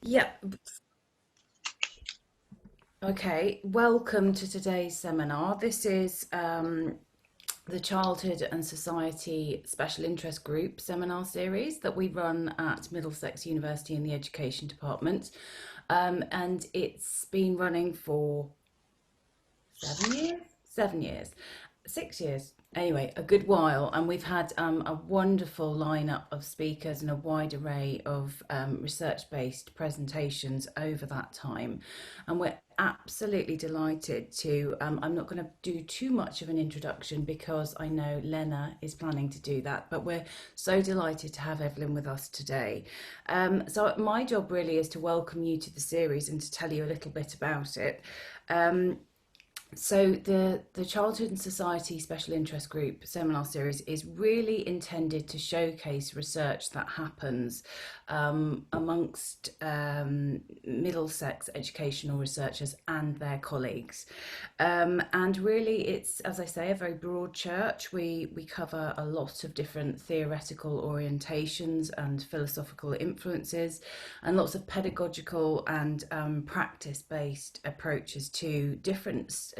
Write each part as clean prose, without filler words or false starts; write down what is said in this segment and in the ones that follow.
Yeah. Okay. Welcome to today's seminar. This is the Childhood and Society Special Interest Group seminar series that we run at Middlesex University in the Education Department. And it's been running for 7 years? 7 years. 6 years. Anyway, a good while, and we've had a wonderful lineup of speakers and a wide array of research-based presentations over that time, and we're absolutely delighted to. I'm not going to do too much of an introduction because I know Lena is planning to do that, but we're so delighted to have Evelyn with us today. So my job really is to welcome you to the series and to tell you a little bit about it. So the Childhood and Society Special Interest Group seminar series is really intended to showcase research that happens amongst Middlesex educational researchers and their colleagues. And really it's, as I say, a very broad church. We cover a lot of different theoretical orientations and philosophical influences, and lots of pedagogical and practice-based approaches to different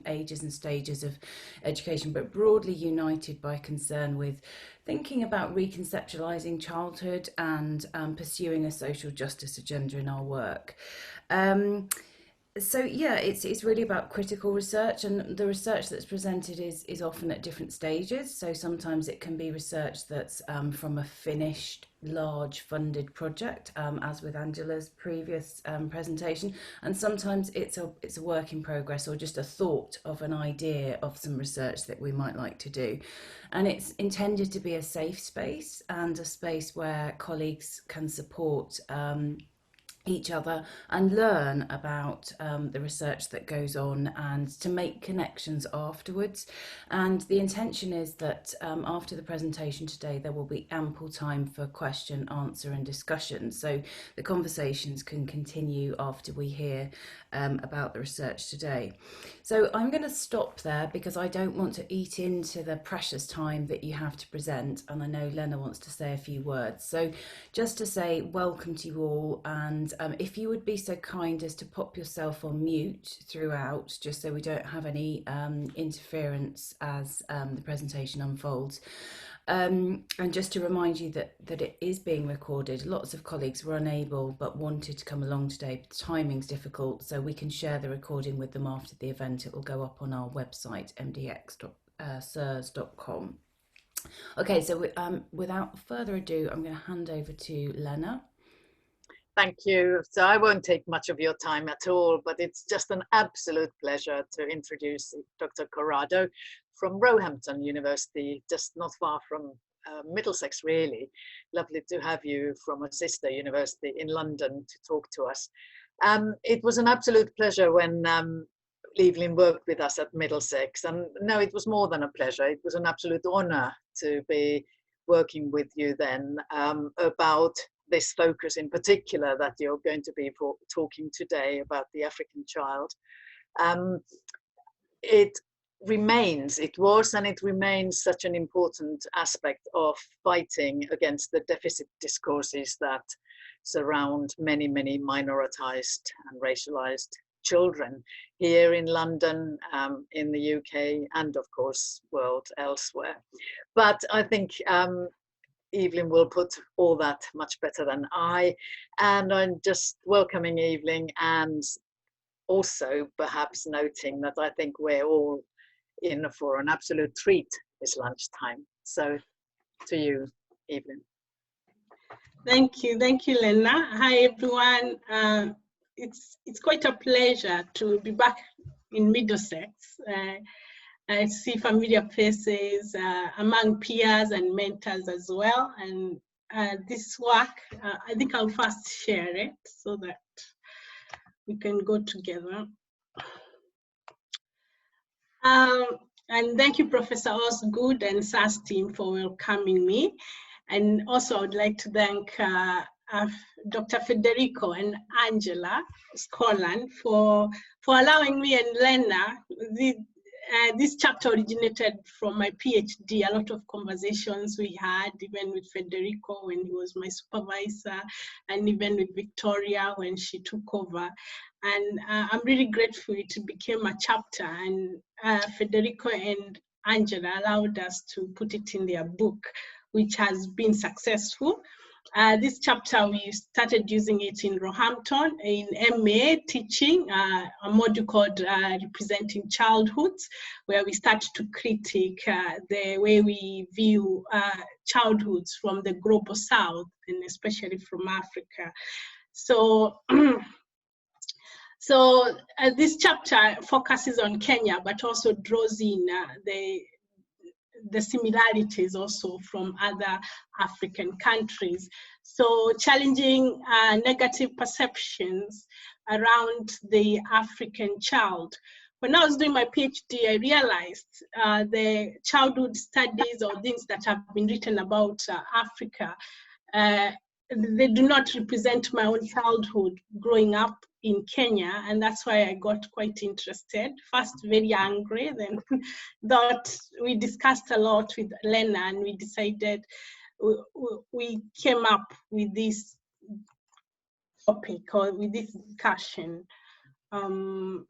ages and stages of education, but broadly united by concern with thinking about reconceptualizing childhood and pursuing a social justice agenda in our work. So yeah, it's really about critical research, and the research that's presented is often at different stages. So sometimes it can be research that's from a finished large funded project, as with Angela's previous presentation, and sometimes it's a work in progress or just a thought of an idea of some research that we might like to do. And it's intended to be a safe space and a space where colleagues can support each other and learn about the research that goes on, and to make connections afterwards. And the intention is that after the presentation today there will be ample time for question, answer and discussion, so the conversations can continue after we hear about the research today. So I'm going to stop there because I don't want to eat into the precious time that you have to present, and I know Lena wants to say a few words. So just to say welcome to you all, and if you would be so kind as to pop yourself on mute throughout, just so we don't have any interference as the presentation unfolds. And just to remind you that it is being recorded. Lots of colleagues were unable but wanted to come along today. The timing's difficult, so we can share the recording with them after the event. It will go up on our website, mdx.cers.com. Okay, so without further ado, I'm going to hand over to Lena. Thank you. So I won't take much of your time at all, but it's just an absolute pleasure to introduce Dr. Corrado from Roehampton University, just not far from Middlesex, really. Lovely to have you from a sister university in London to talk to us. It was an absolute pleasure when Evelyn worked with us at Middlesex, and no, it was more than a pleasure. It was an absolute honor to be working with you then about this focus in particular that you're going to be talking today about the African child. It was and it remains such an important aspect of fighting against the deficit discourses that surround many minoritized and racialized children here in London, in the UK, and of course world elsewhere. But I think Evelyn will put all that much better than I, and I'm just welcoming Evelyn, and also perhaps noting that I think we're all in for an absolute treat this lunchtime. So to you, Evelyn. Thank you, Lena. Hi everyone. It's quite a pleasure to be back in Middlesex. I see familiar faces among peers and mentors as well. And this work, I think I'll first share it so that we can go together. And thank you, Professor Osgood and CERS team for welcoming me. And also I would like to thank Dr. Federico and Angela Scotland for allowing me and Lena this chapter originated from my PhD, a lot of conversations we had, even with Federico when he was my supervisor, and even with Victoria when she took over. And I'm really grateful it became a chapter, and Federico and Angela allowed us to put it in their book, which has been successful. This chapter, we started using it in Roehampton in MA teaching, a module called Representing Childhoods, where we start to critique the way we view childhoods from the global south, and especially from Africa. So, this chapter focuses on Kenya, but also draws in the similarities also from other African countries. So challenging negative perceptions around the African child. When I was doing my PhD, I realized the childhood studies or things that have been written about Africa, they do not represent my own childhood growing up in Kenya, and that's why I got quite interested. First, very angry, then thought we discussed a lot with Lena, and we decided we came up with this topic or with this discussion. I'm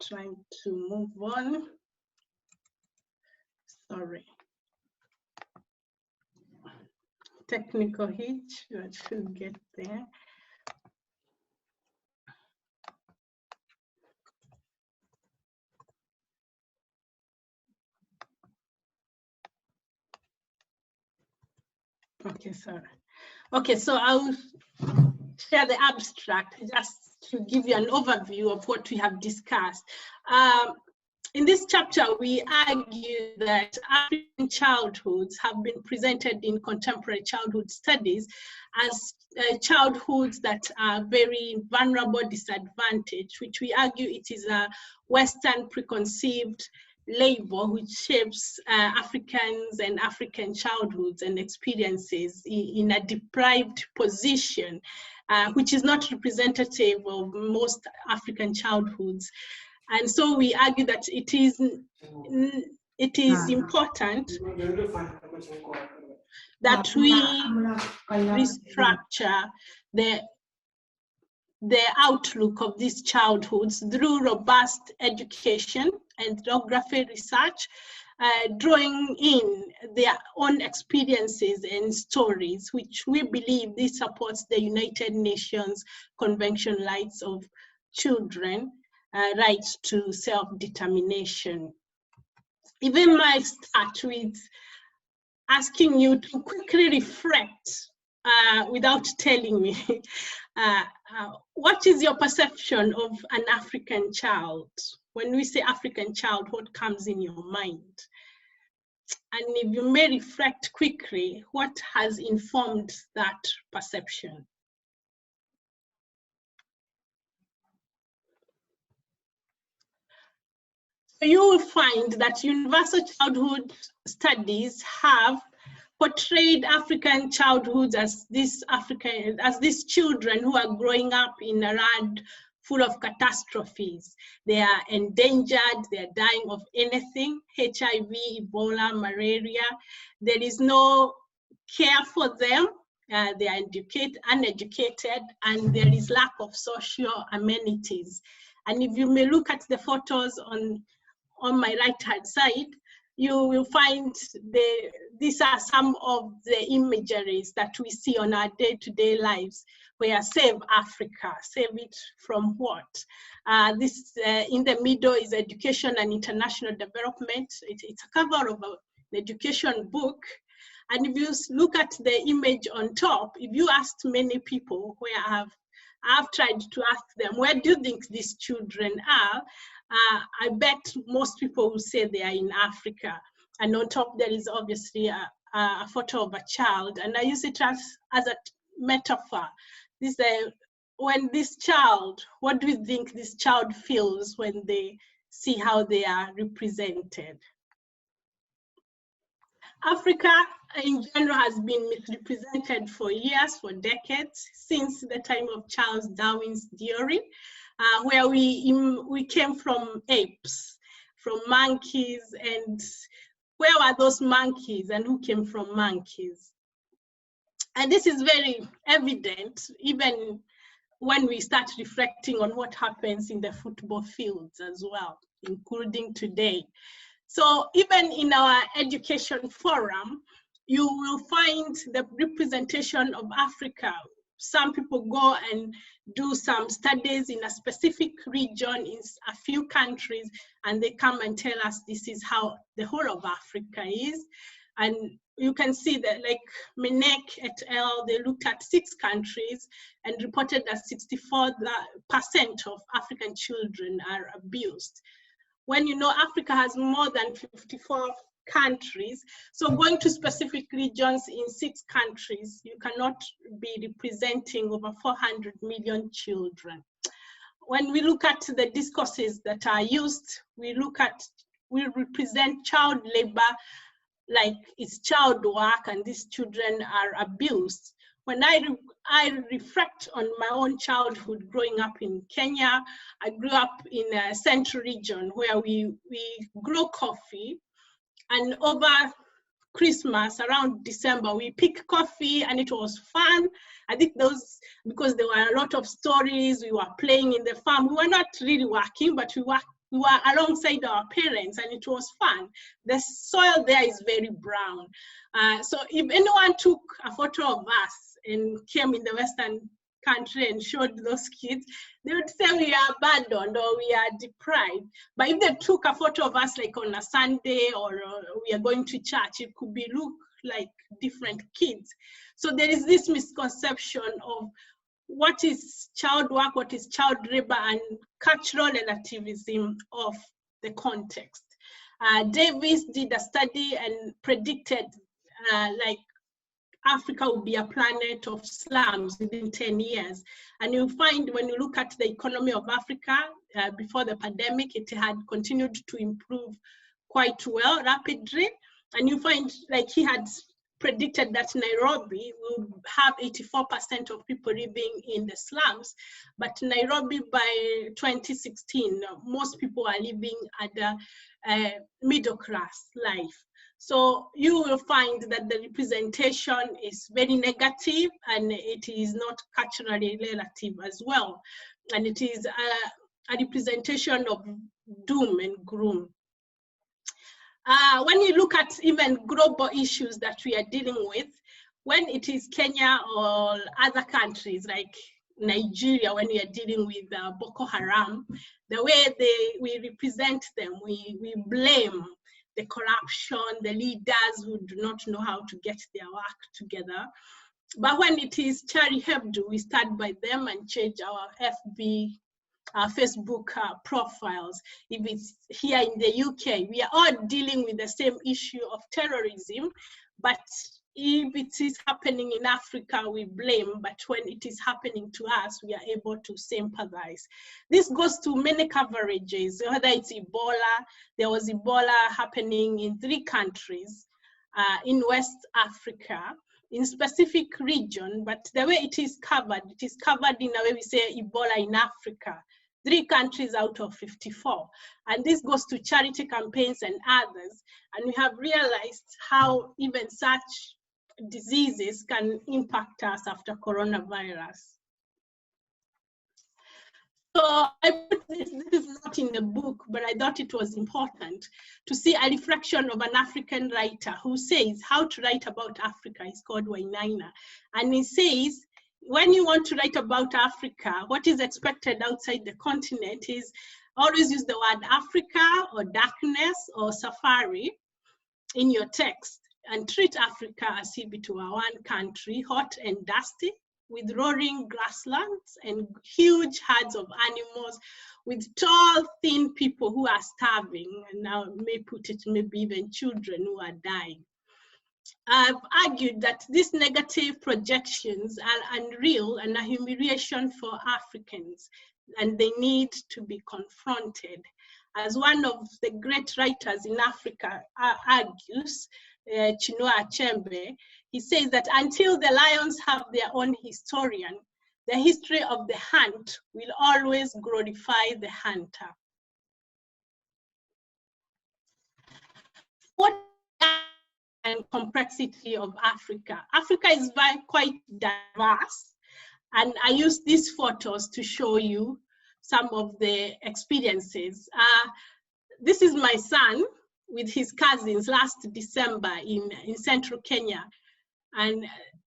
trying to move on. Sorry. Technical hitch, I should get there. Okay, sorry. Okay, so I'll share the abstract just to give you an overview of what we have discussed. In this chapter, we argue that African childhoods have been presented in contemporary childhood studies as childhoods that are very vulnerable, disadvantaged, which we argue it is a Western preconceived label which shapes Africans and African childhoods and experiences in a deprived position, which is not representative of most African childhoods. And so we argue that it is important that we restructure the outlook of these childhoods through robust education and ethnography research, drawing in their own experiences and stories, which we believe this supports the United Nations Convention Rights of Children, rights to self-determination. Even might start with asking you to quickly reflect without telling me, what is your perception of an African child? When we say African child, what comes in your mind? And if you may reflect quickly, what has informed that perception? So you will find that universal childhood studies have portrayed African childhoods as these children who are growing up in a land full of catastrophes. They are endangered, they are dying of anything, HIV, Ebola, malaria. There is no care for them. They are uneducated, and there is lack of social amenities. And if you may look at the photos on my right-hand side, you will find these are some of the imageries that we see on our day-to-day lives, where save Africa, save it from what? This in the middle is education and international development. It's a cover of an education book. And if you look at the image on top, if you asked many people where I've tried to ask them, where do you think these children are? I bet most people will say they are in Africa. And on top, there is obviously a photo of a child. And I use it as a metaphor. When this child, what do you think this child feels when they see how they are represented? Africa in general has been misrepresented for years, for decades, since the time of Charles Darwin's theory, where we came from apes. from monkeys, and where were those monkeys and who came from monkeys? And this is very evident even when we start reflecting on what happens in the football fields as well, including today. So even in our education forum, you will find the representation of Africa. Some people go and do some studies in a specific region in a few countries, and they come and tell us this is how the whole of Africa is. And you can see that, like Menek et al., they looked at 6 countries and reported that 64% of African children are abused. When you know Africa has more than 54 countries, so going to specific regions in 6 countries, you cannot be representing over 400 million children. When we look at the discourses that are used, we represent child labor like it's child work and these children are abused. When I reflect on my own childhood growing up in Kenya, I grew up in a central region where we grow coffee, and over Christmas, around December, we pick coffee and it was fun. I think those, because there were a lot of stories, we were playing in the farm. We were not really working, but we were alongside our parents and it was fun. The soil there is very brown. So if anyone took a photo of us and came in the Western country and showed those kids, they would say we are abandoned or we are deprived. But if they took a photo of us like on a Sunday or we are going to church, it could be look like different kids. So there is this misconception of what is child work, what is child labor, and cultural relativism of the context. Davis did a study and predicted like Africa will be a planet of slums within 10 years. And you find when you look at the economy of Africa, before the pandemic, it had continued to improve quite well, rapidly. And you find like he had predicted that Nairobi will have 84% of people living in the slums. But Nairobi by 2016, most people are living at a middle class life. So you will find that the representation is very negative and it is not culturally relative as well. And it is a representation of doom and gloom. When you look at even global issues that we are dealing with, when it is Kenya or other countries like Nigeria, when we are dealing with Boko Haram, the way we represent them, we blame the corruption, the leaders who do not know how to get their work together. But when it is Charlie Hebdo, we start by them and change our Facebook profiles. If it's here in the UK, we are all dealing with the same issue of terrorism, but if it is happening in Africa, we blame, but when it is happening to us, we are able to sympathize. This goes to many coverages, whether it's Ebola. There was Ebola happening in 3 countries in West Africa, in specific region, but the way it is covered in a way we say Ebola in Africa, 3 countries out of 54. And this goes to charity campaigns and others. And we have realized how even such diseases can impact us after coronavirus. So this is not in the book, but I thought it was important to see a reflection of an African writer who says how to write about Africa. He's called Wainaina. And he says, when you want to write about Africa, what is expected outside the continent is always use the word Africa or darkness or safari in your text and treat Africa as if it were one country, hot and dusty, with roaring grasslands and huge herds of animals, with tall, thin people who are starving, and now may put it maybe even children who are dying. I've argued that these negative projections are unreal and a humiliation for Africans, and they need to be confronted. As one of the great writers in Africa argues, Chinua Achebe, he says that until the lions have their own historian, the history of the hunt will always glorify the hunter. what and complexity of Africa. Africa is quite diverse, and I use these photos to show you some of the experiences. This is my son with his cousins last December in central Kenya, and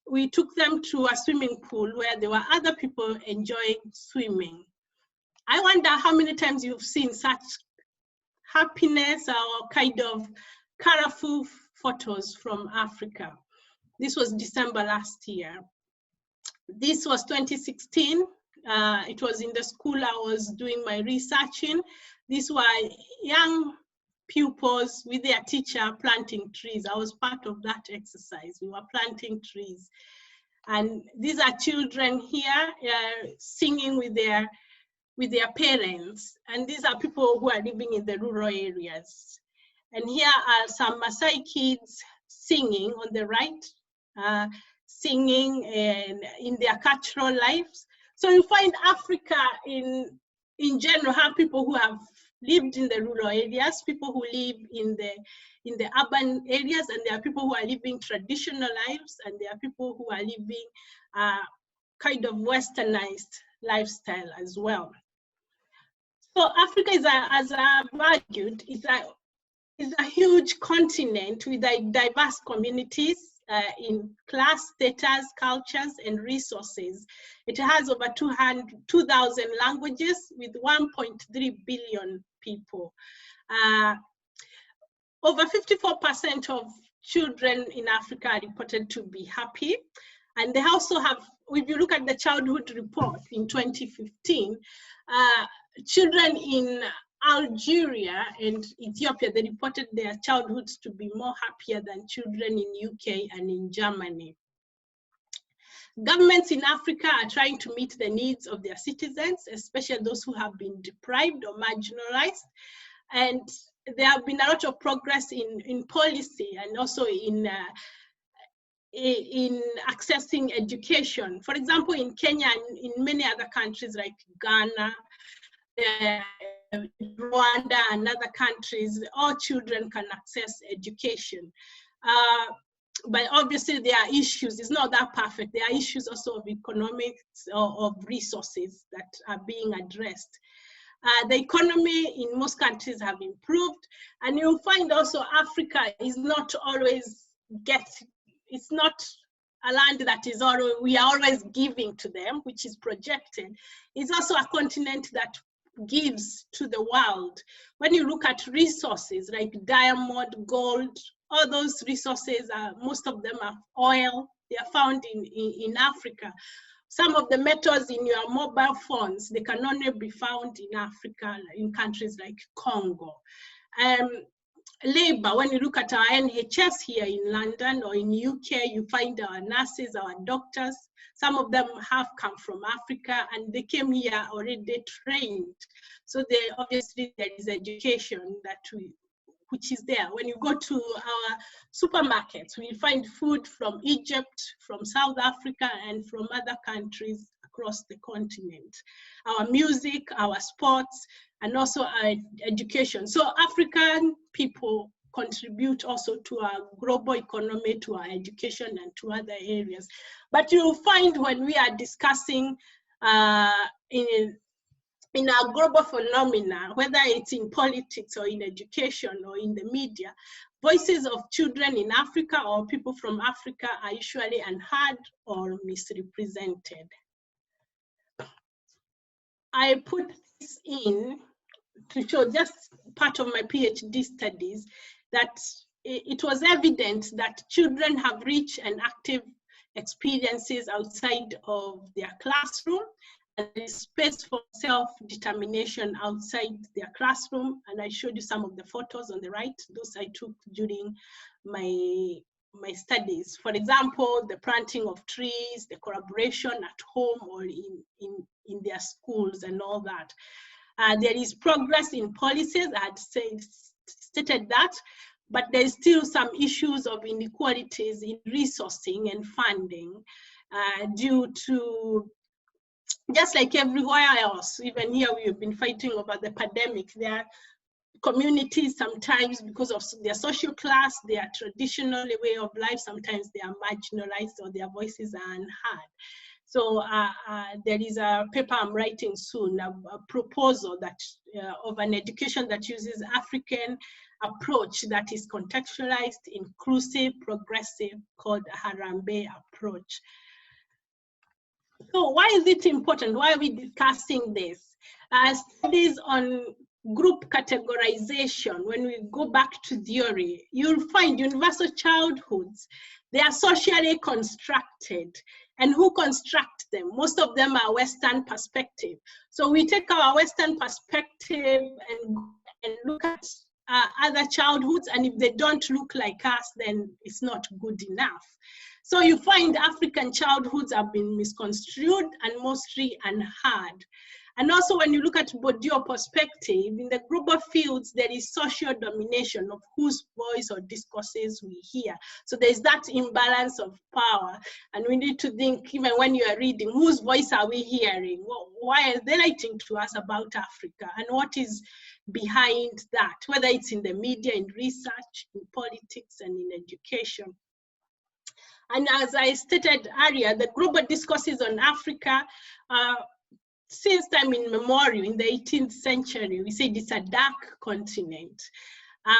we took them to a swimming pool where there were other people enjoying swimming. I wonder how many times you've seen such happiness or kind of colorful photos from Africa. This was December last year. This was 2016. It was in the school I was doing my research in. These were young pupils with their teacher planting trees. I was part of that exercise. We were planting trees. And these are children here singing with their parents. And these are people who are living in the rural areas. And here are some Maasai kids singing on the right, singing in their cultural lives. So you find Africa in general have people who have lived in the rural areas, people who live in the urban areas, and there are people who are living traditional lives, and there are people who are living kind of westernized lifestyle as well. So Africa is, as I've argued, is a huge continent with diverse communities in class, status, cultures, and resources. It has over 2,000 languages with 1.3 billion people. Over 54% of children in Africa are reported to be happy. And they also have, if you look at the childhood report in 2015, children in Algeria and Ethiopia, they reported their childhoods to be more happier than children in UK and in Germany. Governments in Africa are trying to meet the needs of their citizens, especially those who have been deprived or marginalized. And there have been a lot of progress in policy and also in accessing education. For example, in Kenya and in many other countries like Ghana, Rwanda and other countries, all children can access education. But obviously there are issues, it's not that perfect. There are issues also of economics or of resources that are being addressed. The economy in most countries have improved, and you'll find also Africa is not always it's not a land that is always, we are always giving to them, which is projected. It's also a continent that gives to the world. When you look at resources like diamond, gold, all those resources, most of them are oil, they are found in Africa. Some of the metals in your mobile phones, they can only be found in Africa, in countries like Congo. Labor, when you look at our NHS here in London or in UK, you find our nurses, our doctors. Some of them have come from Africa and they came here already trained. So obviously there is education which is there. When you go to our supermarkets, we find food from Egypt, from South Africa, and from other countries across the continent. Our music, our sports, and also our education. So African people contribute also to our global economy, to our education, and to other areas. But you'll find when we are discussing in our global phenomena, whether it's in politics or in education or in the media, voices of children in Africa or people from Africa are usually unheard or misrepresented. I put this in to show just part of my PhD studies that it was evident that children have rich and active experiences outside of their classroom, and there is space for self-determination outside their classroom. And I showed you some of the photos on the right, those I took during my studies. For example, the planting of trees, the collaboration at home or in their schools and all that. There is progress in policies, I had stated that, but there's still some issues of inequalities in resourcing and funding due to, just like everywhere else, even here we've been fighting over the pandemic, there are communities, sometimes because of their social class, their traditional way of life, sometimes they are marginalized or their voices are unheard. So there is a paper I'm writing soon, a proposal that of an education that uses African approach that is contextualized, inclusive, progressive, called Harambee approach. So why is it important? Why are we discussing this? Studies on group categorization, when we go back to theory, you'll find universal childhoods, they are socially constructed. And who construct them? Most of them are Western perspective. So we take our Western perspective and look at other childhoods, and if they don't look like us, then it's not good enough. So you find African childhoods have been misconstrued and mostly unheard. And also when you look at Bourdieu perspective, in the global fields, there is social domination of whose voice or discourses we hear. So there's that imbalance of power. And we need to think, even when you are reading, whose voice are we hearing? Why are they writing to us about Africa? And what is behind that? Whether it's in the media, in research, in politics, and in education. And as I stated earlier, the global discourses on Africa, since time immemorial, in the 18th century, we said it's a dark continent.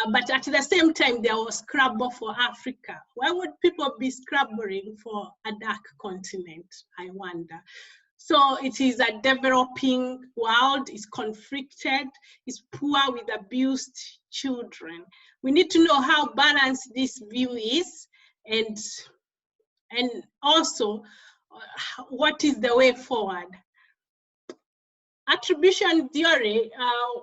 But at the same time, there was scrabble for Africa. Why would people be scrabbling for a dark continent, I wonder? So it is a developing world, it's conflicted, it's poor with abused children. We need to know how balanced this view is, and also what is the way forward. Attribution theory,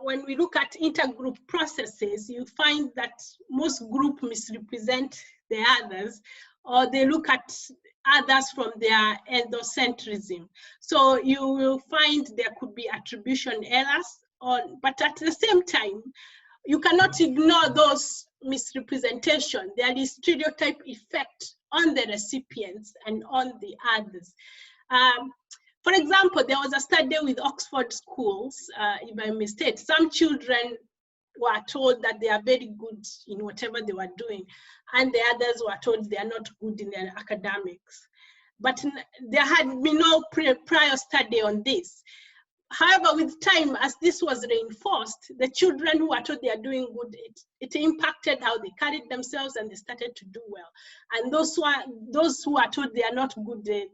when we look at intergroup processes, you find that most groups misrepresent the others, or they look at others from their endocentrism. So you will find there could be attribution errors, but at the same time, you cannot ignore those misrepresentation. There is stereotype effect on the recipients and on the others. For example, there was a study with Oxford schools, if I may state, some children were told that they are very good in whatever they were doing, and the others were told they are not good in their academics. But there had been no prior study on this. However, with time, as this was reinforced, the children who are told they are doing good, it impacted how they carried themselves, and they started to do well. And those who are told they are not good, they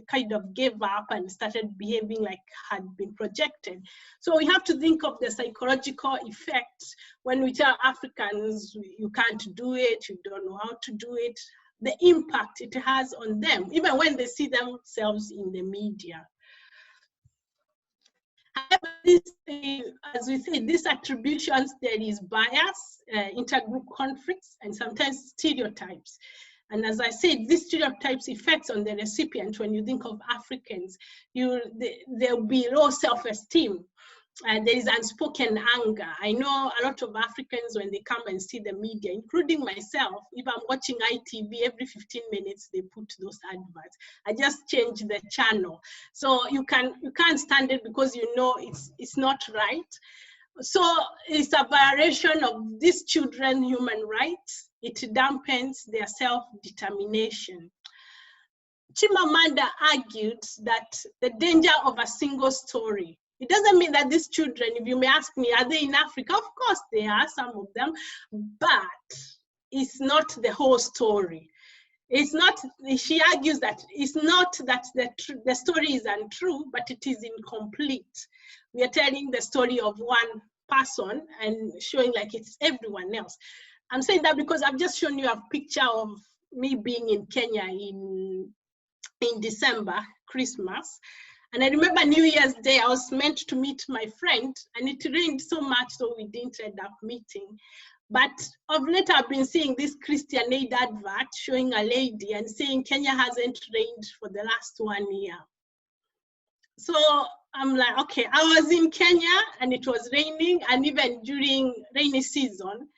kind of gave up and started behaving like had been projected. So we have to think of the psychological effects when we tell Africans, you can't do it, you don't know how to do it, the impact it has on them, even when they see themselves in the media. However, as we say, these attributions, there is bias, intergroup conflicts, and sometimes stereotypes. And as I said, these stereotypes effects on the recipient, when you think of Africans, there'll be low self-esteem. There is unspoken anger. I know a lot of Africans, when they come and see the media, including myself, if I'm watching ITV, every 15 minutes they put those adverts. I just change the channel. So you can't stand it because you know it's not right. So it's a violation of these children's human rights. It dampens their self-determination. Chimamanda argued that the danger of a single story. It doesn't mean that these children, if you may ask me, are they in Africa? Of course they are, some of them, but it's not the whole story. It's not, she argues that it's not that the story is untrue, but it is incomplete. We are telling the story of one person and showing like it's everyone else. I'm saying that because I've just shown you a picture of me being in Kenya in December, Christmas. And I remember New Year's Day, I was meant to meet my friend, and it rained so much, so we didn't end up meeting. But of late, I've been seeing this Christian Aid advert showing a lady and saying Kenya hasn't rained for the last 1 year. So I'm like, okay, I was in Kenya and it was raining, and even during rainy season,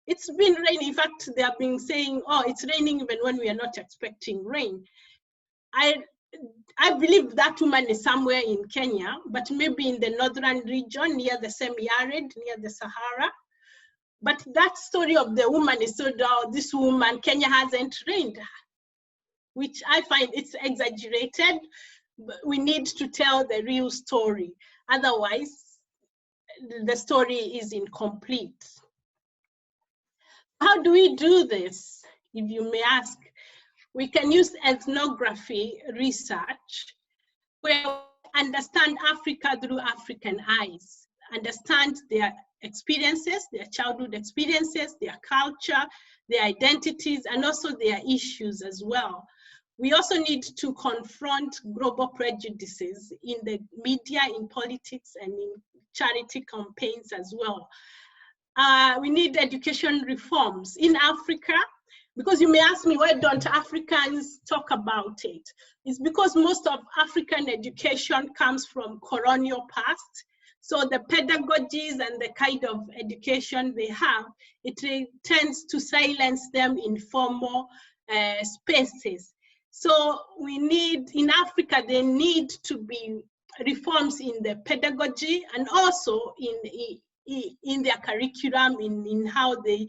it's been raining. In fact, they have been saying, oh, it's raining even when we are not expecting rain. I believe that woman is somewhere in Kenya, but maybe in the northern region near the semi-arid, near the Sahara. But that story of the woman is so dull. This woman, Kenya hasn't trained her, which I find it's exaggerated. We need to tell the real story. Otherwise, the story is incomplete. How do we do this? If you may ask, we can use ethnography research, where we understand Africa through African eyes, understand their experiences, their childhood experiences, their culture, their identities, and also their issues as well. We also need to confront global prejudices in the media, in politics, and in charity campaigns as well. We need education reforms in Africa, because you may ask me, why don't Africans talk about it? It's because most of African education comes from colonial past. So the pedagogies and the kind of education they have, it tends to silence them in formal spaces. So we need, in Africa, there need to be reforms in the pedagogy and also in their curriculum, in how they,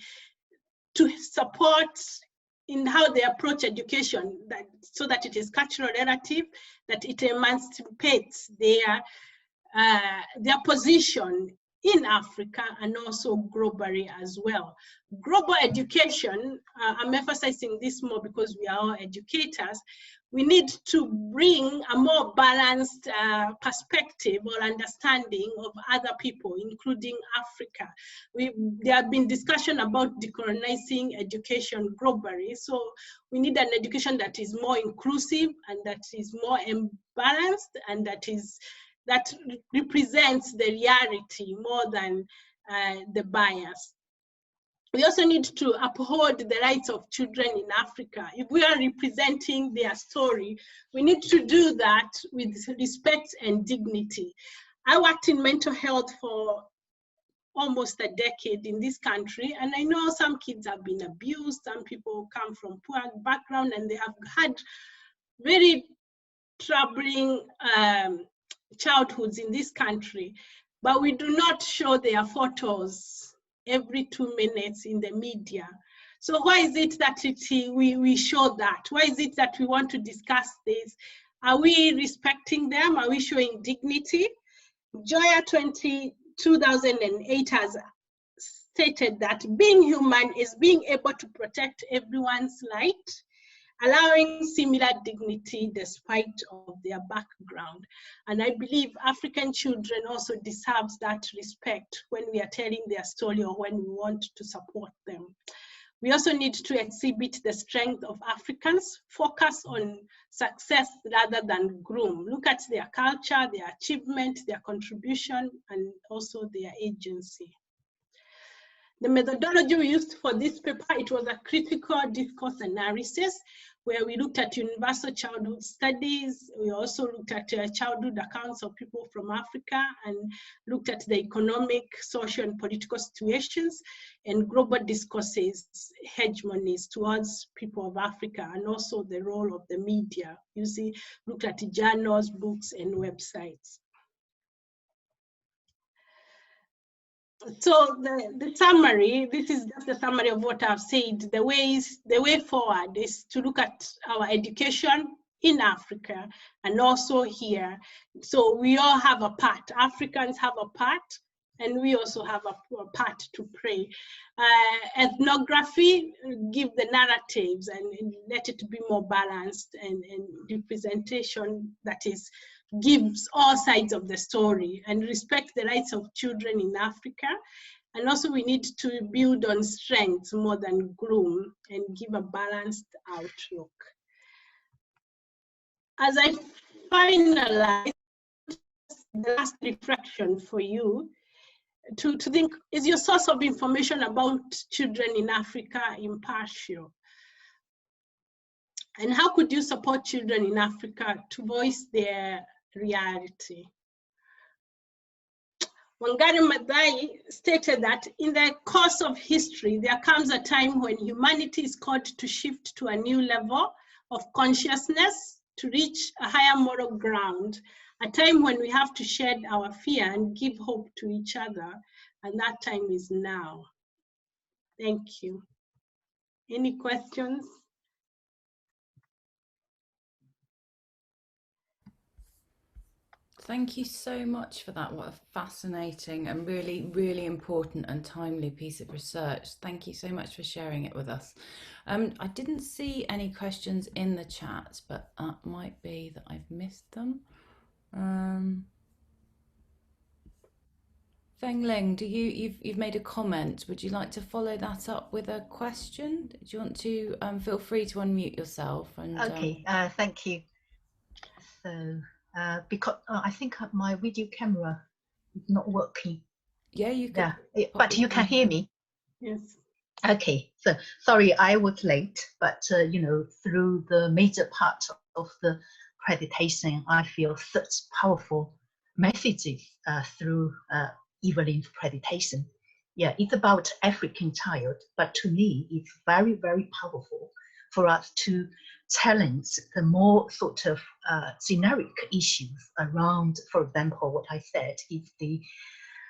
to support in how they approach education, so that it is cultural narrative, that it emancipates their position in Africa and also globally as well. Global education, I'm emphasizing this more because we are all educators. We need to bring a more balanced perspective or understanding of other people, including Africa. There have been discussion about decolonizing education globally. So we need an education that is more inclusive and that is more balanced and that represents the reality more than the bias. We also need to uphold the rights of children in Africa. If we are representing their story, we need to do that with respect and dignity. I worked in mental health for almost a decade in this country, and I know some kids have been abused, some people come from poor background, and they have had very troubling childhoods in this country, but we do not show their photos every 2 minutes in the media. So why is it that we show that? Why is it that we want to discuss this? Are we respecting them? Are we showing dignity? Joya 2008 has stated that being human is being able to protect everyone's light, allowing similar dignity despite of their background. And I believe African children also deserve that respect when we are telling their story or when we want to support them. We also need to exhibit the strength of Africans, focus on success rather than groom. Look at their culture, their achievement, their contribution, and also their agency. The methodology we used for this paper, it was a critical discourse analysis where we looked at universal childhood studies. We also looked at childhood accounts of people from Africa and looked at the economic, social, and political situations and global discourses, hegemonies towards people of Africa, and also the role of the media. You see, looked at journals, books, and websites. So the summary, this is just a summary of what I've said. The way forward is to look at our education in Africa and also here. So we all have a part. Africans have a part, and we also have a part to play. Ethnography, give the narratives and let it be more balanced, and representation that is gives all sides of the story, and respect the rights of children in Africa. And also we need to build on strengths more than gloom and give a balanced outlook. As I finalize, the last reflection for you to think, is your source of information about children in Africa impartial? And how could you support children in Africa to voice their reality? Wangari Maathai stated that in the course of history, there comes a time when humanity is called to shift to a new level of consciousness to reach a higher moral ground, a time when we have to shed our fear and give hope to each other, and that time is now. Thank you. Any questions? Thank you so much for that. What a fascinating and really, really important and timely piece of research. Thank you so much for sharing it with us. I didn't see any questions in the chat, but that might be that I've missed them. Feng Ling, you've made a comment. Would you like to follow that up with a question? Do you want to feel free to unmute yourself? And okay, thank you. So because I think my video camera is not working. yeah, you can. Yeah, but you can hear me. Yes. Okay, so sorry I was late, but you know, through the major part of the presentation, I feel such powerful messages through Evelyn's presentation. Yeah, it's about African child, but to me, it's very, very powerful for us to challenge the more sort of generic issues around, for example, what I said is the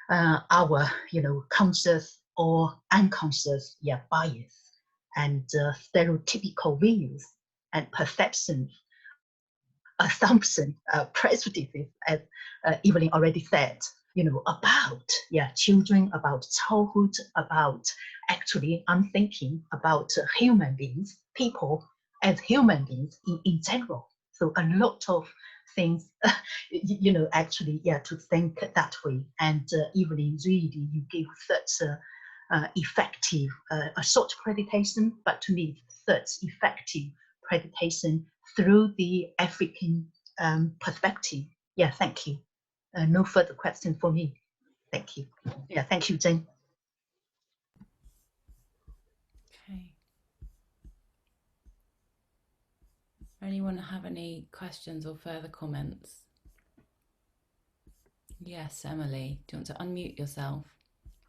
our, you know, conscious or unconscious, bias and stereotypical views and perceptions, assumption, prejudices, as Evelyn already said, you know, about children, about childhood, about actually I'm thinking about human beings, people as human beings in general. So a lot of things, you know, actually, to think that way. And Evelyn, really, you give such a effective, a short presentation, but to me, such effective presentation through the African perspective. Yeah, thank you. No further question for me. Thank you. Yeah, thank you, Jane. Okay. Anyone have any questions or further comments? Yes, Emily, do you want to unmute yourself?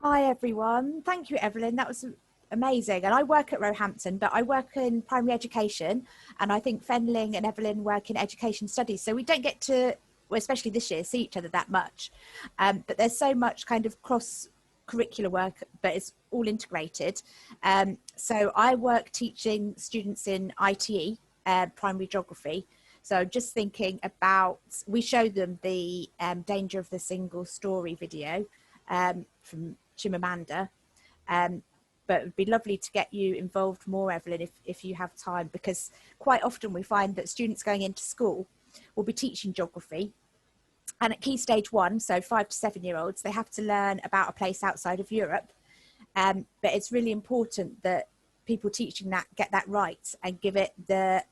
Hi, everyone. Thank you, Evelyn. That was amazing. And I work at Roehampton, but I work in primary education. And I think Feng Ling and Evelyn work in education studies. So we don't get to, well, especially this year, see each other that much. But there's so much kind of cross-curricular work, but it's all integrated. So I work teaching students in ITE, primary geography. So just thinking about, we show them the Danger of the Single Story video from Chimamanda, but it would be lovely to get you involved more, Evelyn, if you have time, because quite often we find that students going into school will be teaching geography, and at Key Stage 1, so 5 to 7 year olds, they have to learn about a place outside of Europe, but it's really important that people teaching that get that right and give it the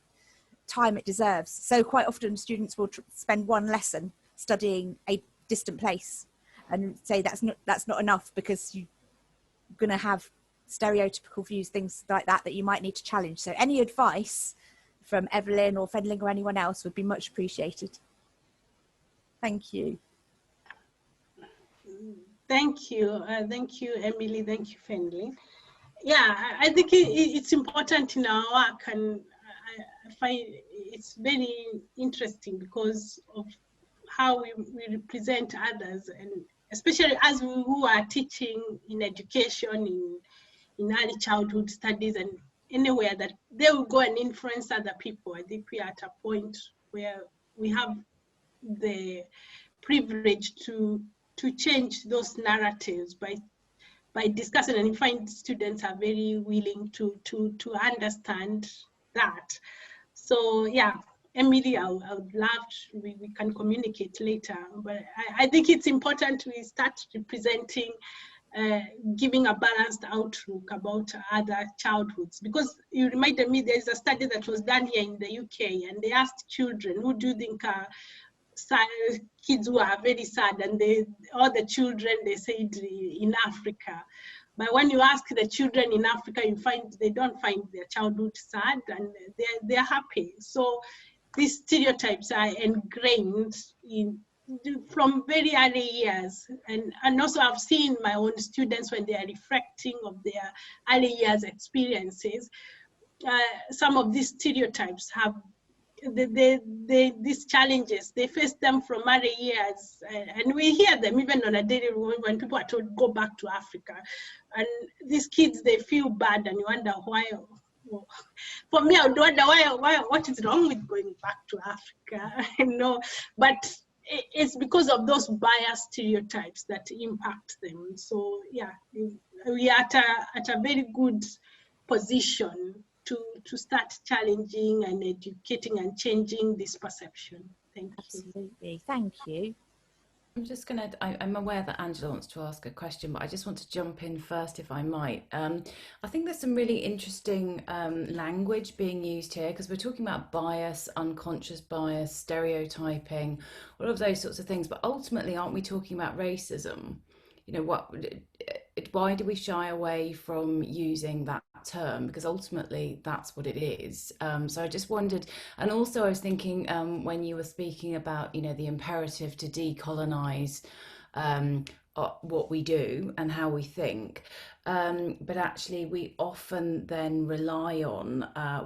time it deserves. So quite often students will spend one lesson studying a distant place and say that's not enough, because you're going to have stereotypical views, things like that you might need to challenge. So any advice from Evelyn or Feng Ling or anyone else would be much appreciated. Thank you. Thank you. Thank you, Emily. Thank you, Feng Ling. Yeah, I think it's important in our work, and I find it's very interesting because of how we represent others, and especially as we who are teaching in education, in early childhood studies, and anywhere that they will go and influence other people. I think we are at a point where we have the privilege to change those narratives by discussing, and you find students are very willing to understand that. So yeah, Emily, I would love we can communicate later, but I think it's important we start representing, giving a balanced outlook about other childhoods, because you reminded me there's a study that was done here in the UK, and they asked children, who do you think are kids who are very sad, and all the children, they said in Africa. But when you ask the children in Africa, you find they don't find their childhood sad, and they're happy. So these stereotypes are ingrained from very early years. And also I've seen my own students, when they are reflecting of their early years experiences, some of these stereotypes have these challenges, they face them from early years, and we hear them even on a daily when people are told go back to Africa, and these kids, they feel bad, and you wonder why. For me, I would wonder why what is wrong with going back to Africa, but it's because of those biased stereotypes that impact them. So yeah, we are at a very good position to start challenging and educating and changing this perception. Thank you. Absolutely, thank you. I'm aware that Angela wants to ask a question, but I just want to jump in first, if I might. I think there's some really interesting language being used here, because we're talking about bias, unconscious bias, stereotyping, all of those sorts of things. But ultimately, aren't we talking about racism? Why do we shy away from using that term? Because ultimately that's what it is. So I just wondered, and also I was thinking when you were speaking about, the imperative to decolonize what we do and how we think, but actually we often then rely on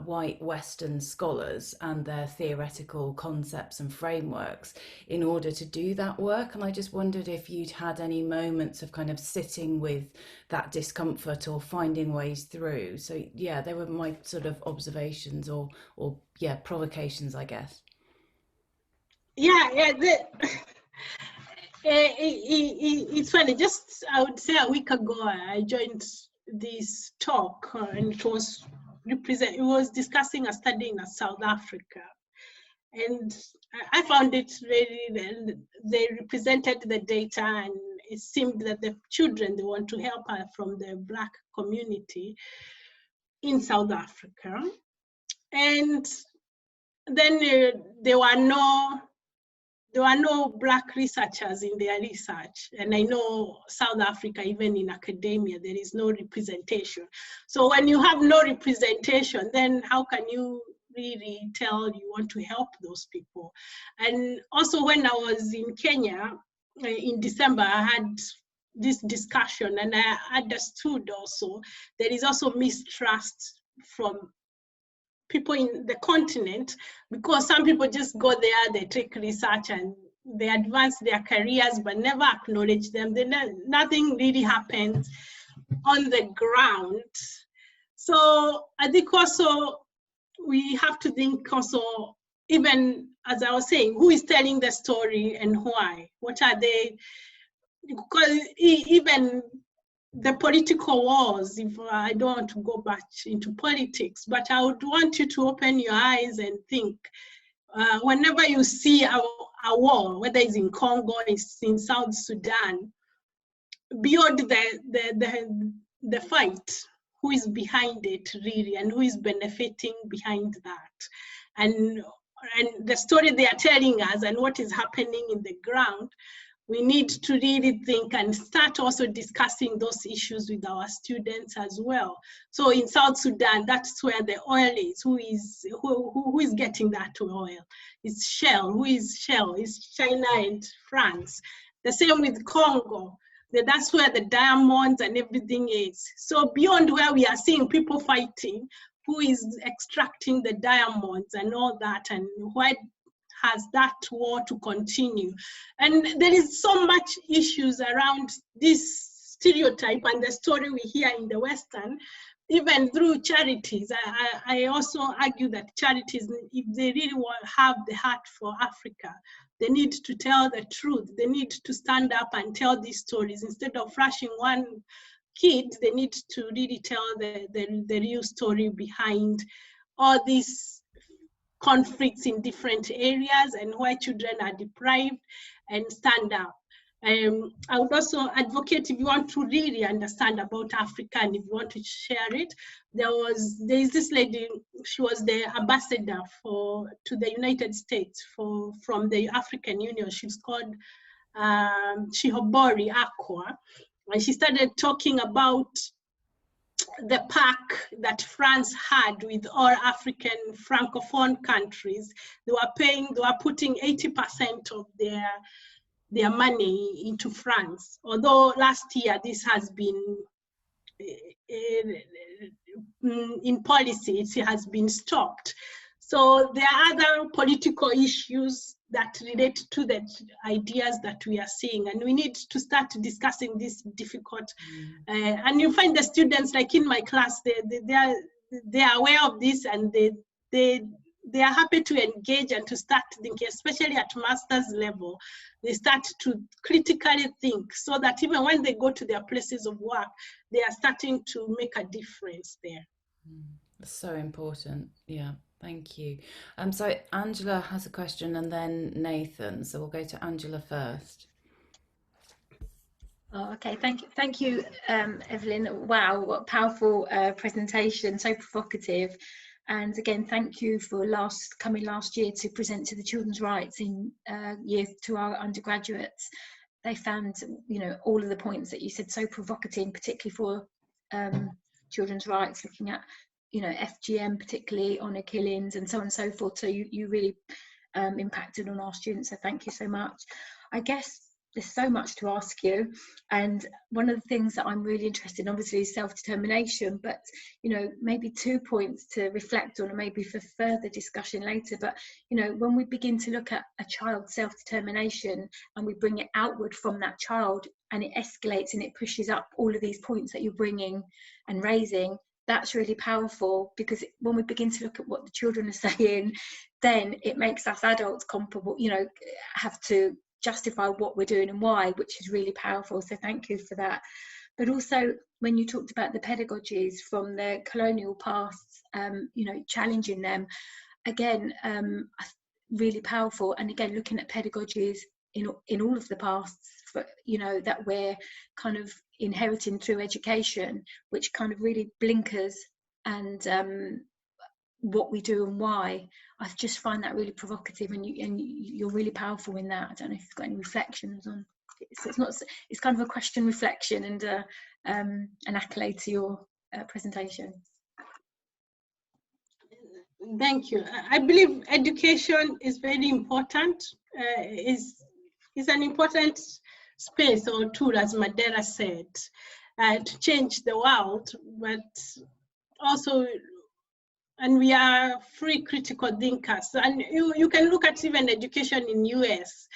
white Western scholars and their theoretical concepts and frameworks in order to do that work. And I just wondered if you'd had any moments of kind of sitting with that discomfort or finding ways through. So yeah, they were my sort of observations or provocations, I guess. It's funny. Just, I would say, a week ago, I joined this talk, and it was discussing a study in South Africa, and I found it really. They represented the data, and it seemed that the children they want to help are from the Black community in South Africa, and then there were no Black researchers in their research. And I know South Africa, even in academia, there is no representation. So when you have no representation, then how can you really tell you want to help those people? And also when I was in Kenya in December, I had this discussion, and I understood also there is also mistrust from people in the continent, because some people just go there, they take research and they advance their careers but never acknowledge them. Nothing really happens on the ground. So I think also we have to think also, even as I was saying, who is telling the story and why? What are they? Because even the political wars, if I don't want to go back into politics, but I would want you to open your eyes and think, whenever you see a war, whether it's in Congo, it's in South Sudan, beyond the fight, who is behind it really, and who is benefiting behind that, and the story they are telling us and what is happening in the ground. We need to really think and start also discussing those issues with our students as well. So in South Sudan, that's where the oil is. Who is getting that oil? It's Shell. Who is Shell? It's China and France. The same with Congo. That's where the diamonds and everything is. So beyond where we are seeing people fighting, who is extracting the diamonds and all that, and why has that war to continue? And there is so much issues around this stereotype and the story we hear in the Western, even through charities. I also argue that charities, if they really have the heart for Africa, they need to tell the truth. They need to stand up and tell these stories. Instead of flashing one kid, they need to really tell the real story behind all these conflicts in different areas and why children are deprived, and stand up. I would also advocate, if you want to really understand about Africa and if you want to share it, there is this lady, she was the ambassador to the United States from the African Union. She's called Chihobori Akwa, and she started talking about the pact that France had with all African Francophone countries. They were putting 80% of their money into France. Although last year this has been in policy, it has been stopped. So there are other political issues that relate to the ideas that we are seeing, and we need to start discussing this difficult. And you find the students, like in my class, they are aware of this, and they are happy to engage and to start thinking, especially at master's level. They start to critically think, so that even when they go to their places of work, they are starting to make a difference there. That's so important. Yeah, thank you. So Angela has a question, and then Nathan. So we'll go to Angela first. Oh, okay, thank you, Evelyn. Wow, what a powerful presentation, so provocative. And again, thank you for coming last year to present to the children's rights in to our undergraduates. They found, all of the points that you said so provocative, particularly for children's rights, looking at, FGM, particularly honour killings and so on and so forth. So you really impacted on our students. So thank you so much. I guess there's so much to ask you, and one of the things that I'm really interested in, obviously, is self-determination, but maybe 2 points to reflect on, and maybe for further discussion later. But when we begin to look at a child's self-determination and we bring it outward from that child, and it escalates and it pushes up all of these points that you're bringing and raising, that's really powerful, because when we begin to look at what the children are saying, then it makes us adults comparable, have to justify what we're doing and why, which is really powerful. So thank you for that. But also, when you talked about the pedagogies from the colonial past, challenging them, again, really powerful. And again, looking at pedagogies in all of the pasts, that we're kind of inheriting through education, which kind of really blinkers and what we do and why. I just find that really provocative, and you're really powerful in that. I don't know if you've got any reflections on it. It's kind of a question reflection and an accolade to your presentation. Thank you. I believe education is very important. Is an important space or tool, as Madera said, to change the world, but also, and we are free critical thinkers. And you can look at even education in US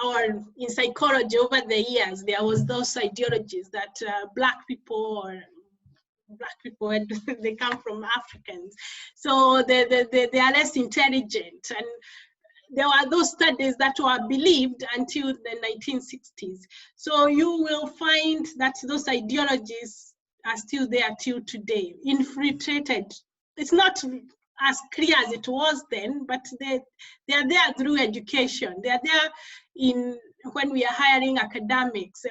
or in psychology. Over the years, there was those ideologies that black people they come from Africans, so they are less intelligent. And there were those studies that were believed until the 1960s. So you will find that those ideologies are still there till today, infiltrated. It's not as clear as it was then, but they are there through education. They are there when we are hiring academics.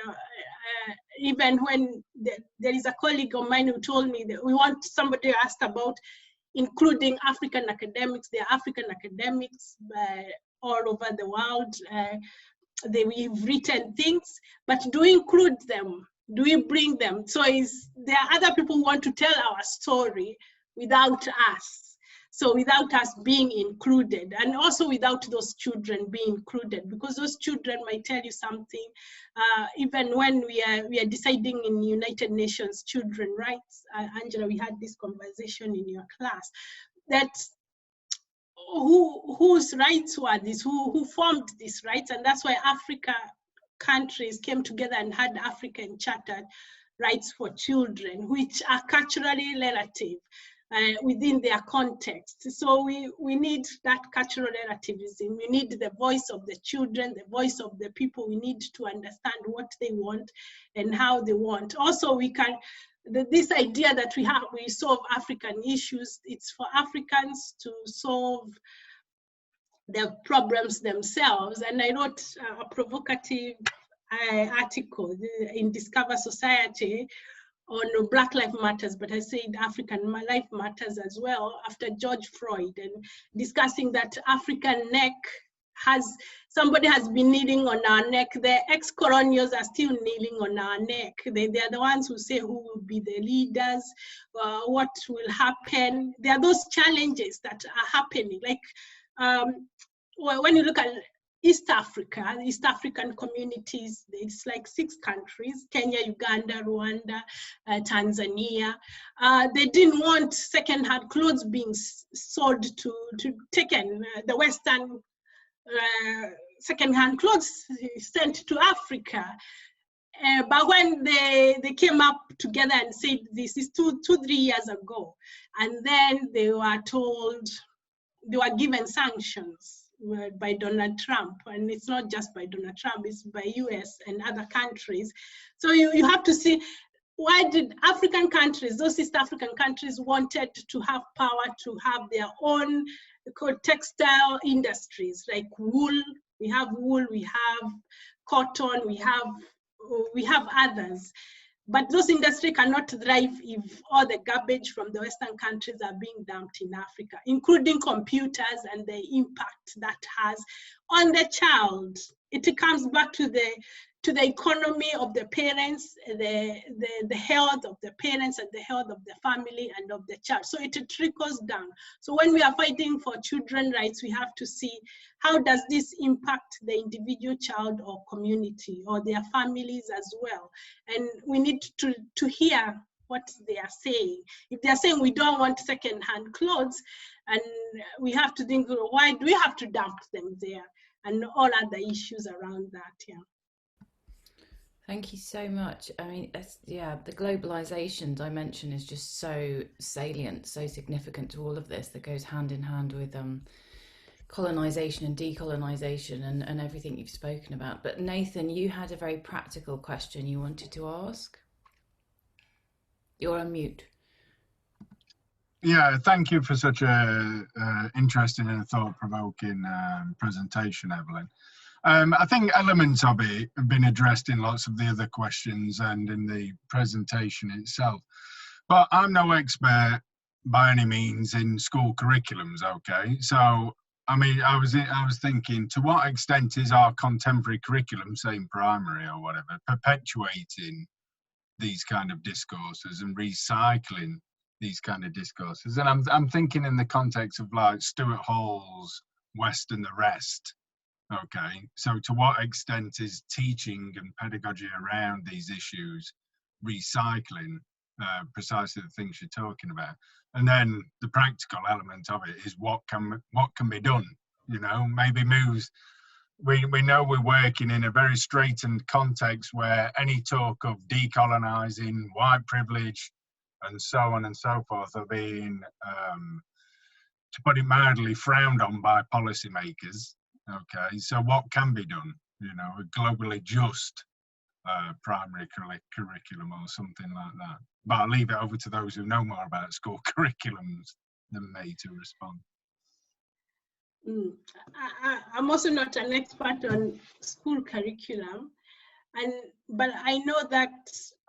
Even when there is a colleague of mine who told me that we want somebody who asked about including African academics. There are African academics all over the world. We've written things, but do we include them? Do we bring them? So there are other people who want to tell our story without us. So without us being included, and also without those children being included, because those children might tell you something, even when we are deciding in United Nations children rights. Angela, we had this conversation in your class, that whose rights were these, who formed these rights, and that's why Africa countries came together and had African Charter rights for children, which are culturally relative. Within their context. So we need that cultural relativism. We need the voice of the children, the voice of the people. We need to understand what they want and how they want. Also, this idea that we solve African issues, it's for Africans to solve their problems themselves. And I wrote a provocative article in Discover Society on Black Lives Matters, but I said African life matters as well, after George Floyd, and discussing that African neck somebody has been kneeling on our neck. The ex-colonials are still kneeling on our neck. They are the ones who say who will be the leaders, what will happen. There are those challenges that are happening. Like when you look at East Africa, the East African communities, it's like 6 countries, Kenya, Uganda, Rwanda, Tanzania. They didn't want second-hand clothes being sold the Western second-hand clothes sent to Africa. But when they came up together and said, this is 3 years ago, and then they were told, they were given sanctions by Donald Trump, and it's not just by Donald Trump, it's by US and other countries. So you have to see, why did African countries, those East African countries, wanted to have power to have their own textile industries, like wool. We have wool, we have cotton, we have others. But those industries cannot thrive if all the garbage from the Western countries are being dumped in Africa, including computers and the impact that has on the child. It comes back to the economy of the parents, the health of the parents and the health of the family and of the child. So it trickles down. So when we are fighting for children's rights, we have to see, how does this impact the individual child or community or their families as well? And we need to hear what they are saying. If they are saying we don't want second-hand clothes, and we have to think, why do we have to dump them there? And all other issues around that, yeah. Thank you so much. I mean, the globalization dimension is just so salient, so significant to all of this, that goes hand in hand with colonization and decolonization and everything you've spoken about. But Nathan, you had a very practical question you wanted to ask. You're on mute. Yeah, thank you for such a interesting and thought-provoking presentation, Evelyn. I think elements of it have been addressed in lots of the other questions and in the presentation itself. But I'm no expert by any means in school curriculums, okay? So, I mean, I was thinking, to what extent is our contemporary curriculum, say in primary or whatever, perpetuating these kind of discourses and recycling these kind of discourses? And I'm thinking in the context of like Stuart Hall's West and the Rest. Okay, so to what extent is teaching and pedagogy around these issues recycling precisely the things you're talking about? And then the practical element of it is what can be done, you know, maybe moves. We know we're working in a very straitened context where any talk of decolonizing, white privilege, and so on and so forth are being, to put it mildly, frowned on by policymakers. Okay, so what can be done? You know, a globally just primary curriculum or something like that. But I'll leave it over to those who know more about school curriculums than me to respond. I'm also not an expert on school curriculum, but I know that,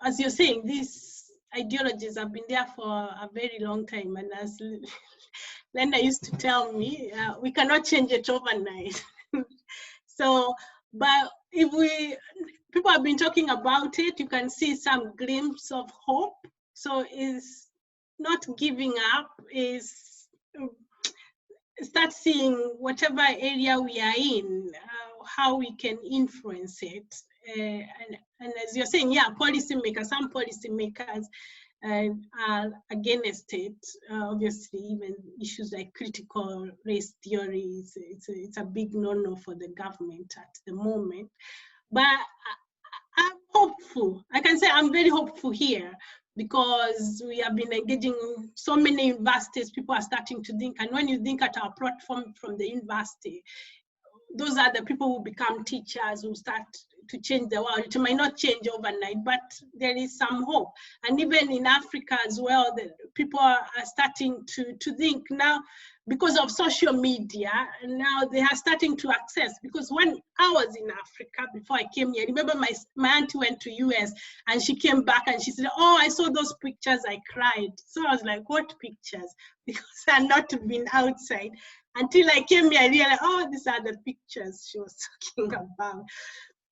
as you're saying, these ideologies have been there for a very long time, and as Lena used to tell me, we cannot change it overnight. So, but if people have been talking about it, you can see some glimpse of hope. So is not giving up, is start seeing whatever area we are in, how we can influence it. And as you're saying, yeah, some policymakers are against it. Obviously, even issues like critical race theories, it's a big no-no for the government at the moment. But I'm hopeful. I can say I'm very hopeful here, because we have been engaging so many universities. People are starting to think, and when you think at our platform from the university, those are the people who become teachers, who start to change the world. It might not change overnight, but there is some hope. And even in Africa as well, the people are starting to think now, because of social media, and now they are starting to access. Because when I was in Africa, before I came here, I remember my auntie went to US and she came back and she said, oh, I saw those pictures, I cried. So I was like, what pictures? Because I've not been outside. Until I came here, I realized, oh, these are the pictures she was talking about.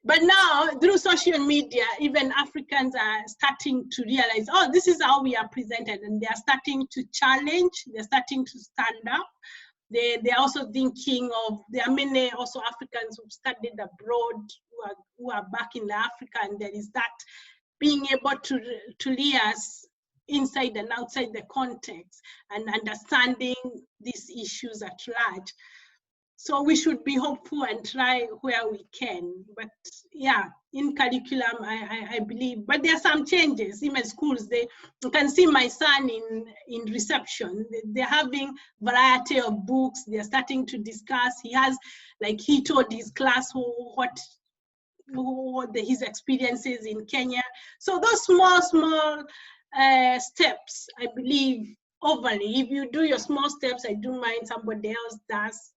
But now, through social media, even Africans are starting to realize, oh, this is how we are presented. And they are starting to challenge, they're starting to stand up. they're also thinking of, there are many also Africans who've studied abroad who are back in Africa, and there is that being able to liaise inside and outside the context and understanding these issues at large. So we should be hopeful and try where we can. But yeah, in curriculum, I believe, but there are some changes. Even schools, you can see my son in reception. They're having variety of books. They're starting to discuss. He told his class his experiences in Kenya. So those small steps, I believe, overly, if you do your small steps, I do mine, somebody else does,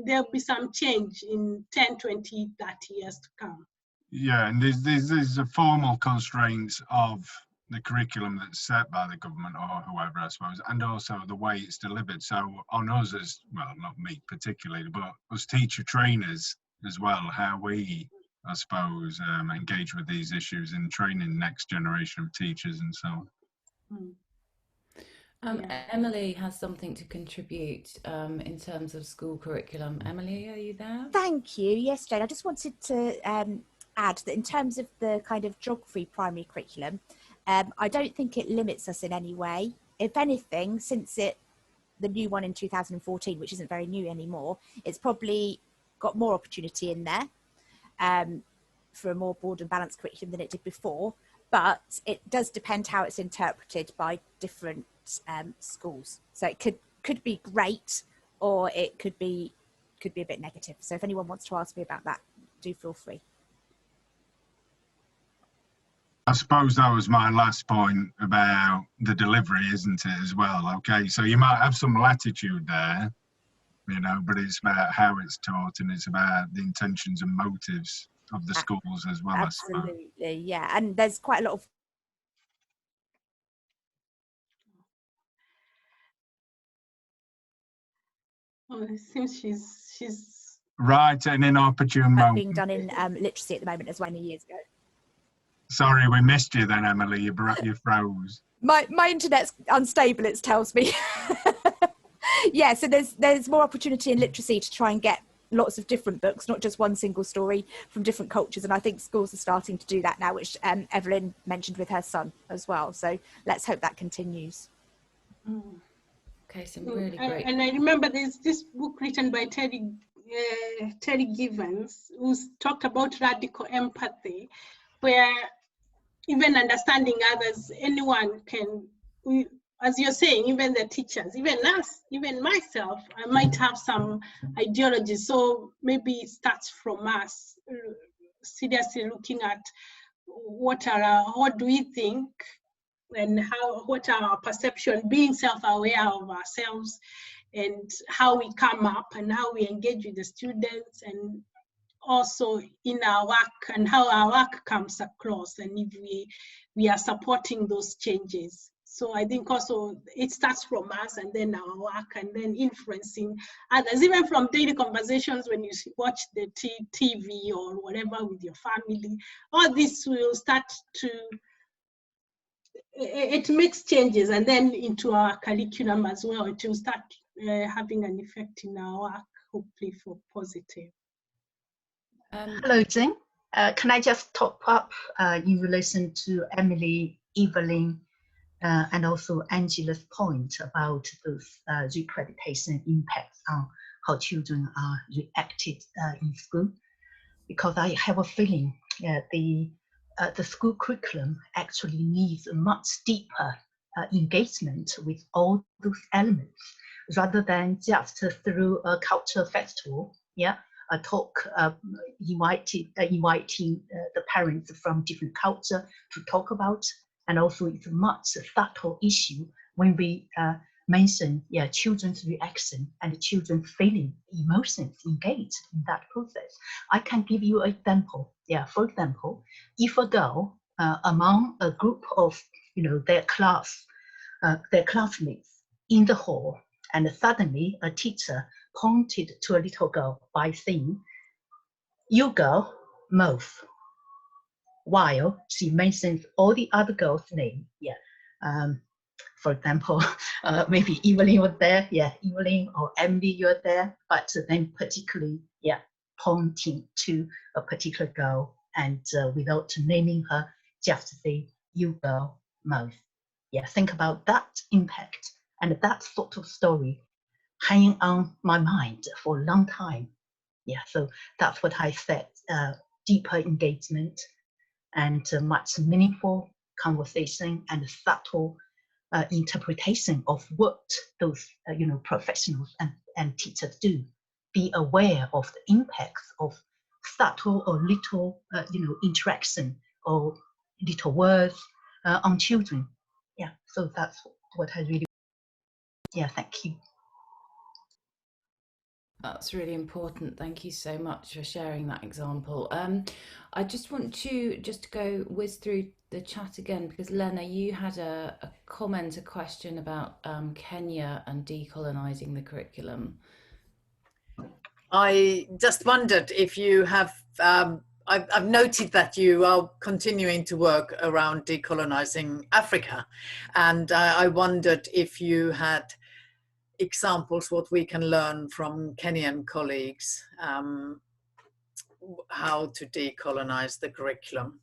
there'll be some change in 10, 20, 30 years to come. Yeah, and there's the formal constraints of the curriculum that's set by the government or whoever, I suppose, and also the way it's delivered. So on us as, well, not me particularly, but as teacher trainers as well, how we, I suppose, engage with these issues in training next generation of teachers and so on. Emily has something to contribute in terms of school curriculum. Emily, are you there? Thank you. Yes, Jane. I just wanted to add that in terms of the kind of geography primary curriculum, I don't think it limits us in any way. If anything, since the new one in 2014, which isn't very new anymore, it's probably got more opportunity in there for a more broad and balanced curriculum than it did before. But it does depend how it's interpreted by different schools. So it could be great, or it could be a bit negative. So if anyone wants to ask me about that, do feel free. I suppose that was my last point about the delivery, isn't it, as well? Okay, so you might have some latitude there, you know, but it's about how it's taught, and it's about the intentions and motives of the schools as well. Absolutely, yeah. And there's quite a lot of it seems she's right, an inopportune moment being done in literacy at the moment as well, many years ago. Sorry, we missed you then, Emily. You froze. My internet's unstable, it tells me. Yeah, so there's more opportunity in literacy to try and get lots of different books, not just one single story from different cultures. And I think schools are starting to do that now, which Evelyn mentioned with her son as well. So let's hope that continues. Okay, some really great. And I remember there's this book written by Terry Givens, who's talked about radical empathy, where even understanding others, anyone can, as you're saying, even the teachers, even us, even myself, I might have some ideologies. So maybe it starts from us seriously looking at what do we think, and what are our perception, being self-aware of ourselves, and how we come up and how we engage with the students, and also in our work and how our work comes across, and if we are supporting those changes. So I think also it starts from us, and then our work, and then influencing others, even from daily conversations when you watch the TV or whatever with your family. All this will start to, it makes changes, and then into our curriculum as well. It will start having an effect in our work, hopefully for positive. Hello, Jane. Can I just top up in relation to Emily, Evelyn, and also Angela's point about those reaccreditation impacts on how children are reacted in school? Because I have a feeling the school curriculum actually needs a much deeper engagement with all those elements, rather than just through a cultural festival, a talk inviting the parents from different culture to talk about. And also it's a much subtle issue when we mention children's reaction and children's feeling, emotions engaged in that process. I can give you an example. For example, if a girl among a group of their classmates in the hall, and suddenly a teacher pointed to a little girl by saying, "You girl, move," while she mentions all the other girls' names. For example, maybe Evelyn was there, yeah, Evelyn or Envy, you're there, but then particularly, yeah, pointing to a particular girl and without naming her, just say, you girl, mouth. Yeah, think about that impact and that sort of story hanging on my mind for a long time. Yeah, so that's what I said, deeper engagement and much meaningful conversation and subtle interpretation of what those professionals and teachers do. Be aware of the impacts of subtle or little interaction or little words on children. Yeah, so that's what I really. Yeah, thank you. That's really important. Thank you so much for sharing that example. I just want to go whiz through the chat again, because Lena, you had a comment, a question about Kenya and decolonizing the curriculum. I just wondered if you have, I've noted that you are continuing to work around decolonizing Africa, and I wondered if you had examples what we can learn from Kenyan colleagues, how to decolonize the curriculum.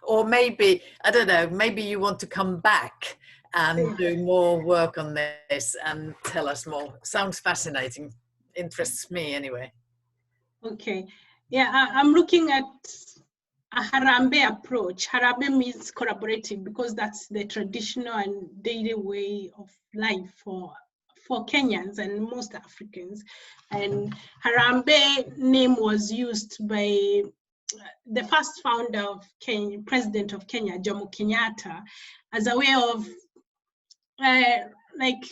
Or maybe, I don't know, maybe you want to come back and do more work on this and tell us more. Sounds fascinating. Interests me anyway. Okay. Yeah, I'm looking at a Harambee approach. Harambee means collaborative because that's the traditional and daily way of life for Kenyans and most Africans. And Harambee name was used by the first founder of Kenya, president of Kenya, Jomo Kenyatta, as a way of like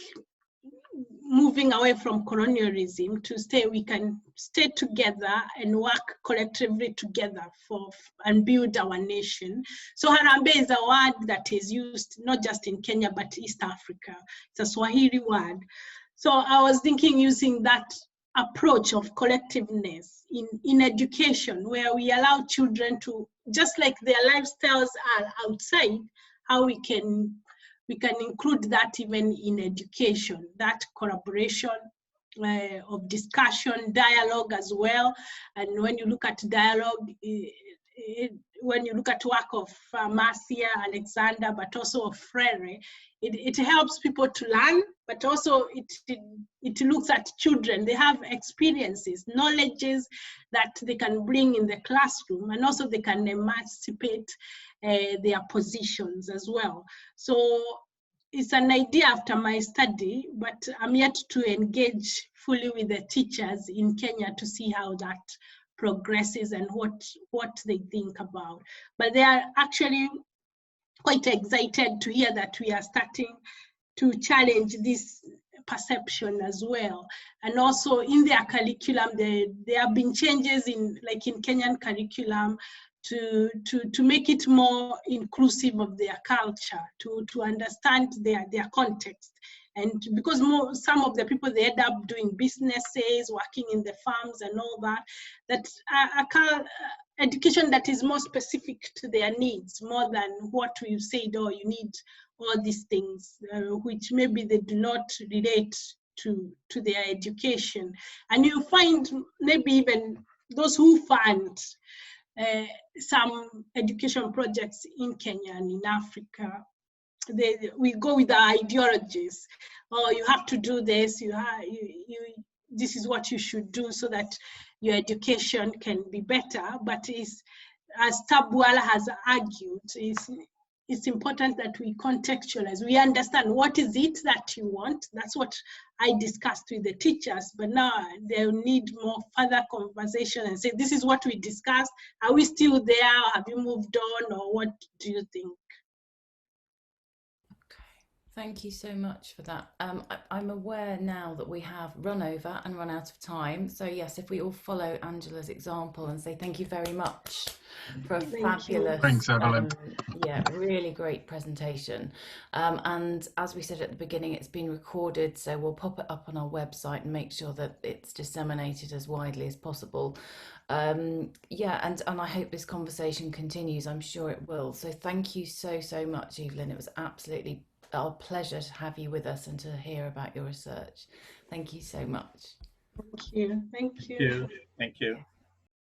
moving away from colonialism to we can stay together and work collectively together and build our nation. So Harambee is a word that is used not just in Kenya, but East Africa. It's a Swahili word. So I was thinking using that approach of collectiveness in education, where we allow children to, just like their lifestyles are outside, how we can include that even in education, that collaboration of discussion, dialogue as well. And when you look at dialogue, when you look at work of Marcia, Alexander, but also of Freire, it helps people to learn, but also it looks at children. They have experiences, knowledges that they can bring in the classroom, and also they can emancipate their positions as well. So it's an idea after my study, but I'm yet to engage fully with the teachers in Kenya to see how that progresses and what they think about. But they are actually quite excited to hear that we are starting to challenge this perception as well. And also in their curriculum, there have been changes in Kenyan curriculum to make it more inclusive of their culture, to understand their context. And because some of the people, they end up doing businesses, working in the farms and all that, education that is more specific to their needs, more than what we've said, oh, you need all these things, which maybe they do not relate to their education. And you find maybe even those who fund some education projects in Kenya and in Africa, we go with the ideologies. Oh, you have to do this. This is what you should do so that your education can be better. But as Tabuala has argued, it's important that we contextualize. We understand what is it that you want. That's what I discussed with the teachers. But now they'll need more further conversation and say, this is what we discussed. Are we still there? Have you moved on? Or what do you think? Thank you so much for that. I'm aware now that we have run over and run out of time. So yes, if we all follow Angela's example and say thank you very much for a fabulous, thanks, Evelyn. Yeah, really great presentation. And as we said at the beginning, it's been recorded, so we'll pop it up on our website and make sure that it's disseminated as widely as possible. Yeah, and I hope this conversation continues. I'm sure it will. So thank you so much, Evelyn. It was absolutely our pleasure to have you with us and to hear about your research. Thank you so much. Thank you. Thank you. Thank you. Thank you.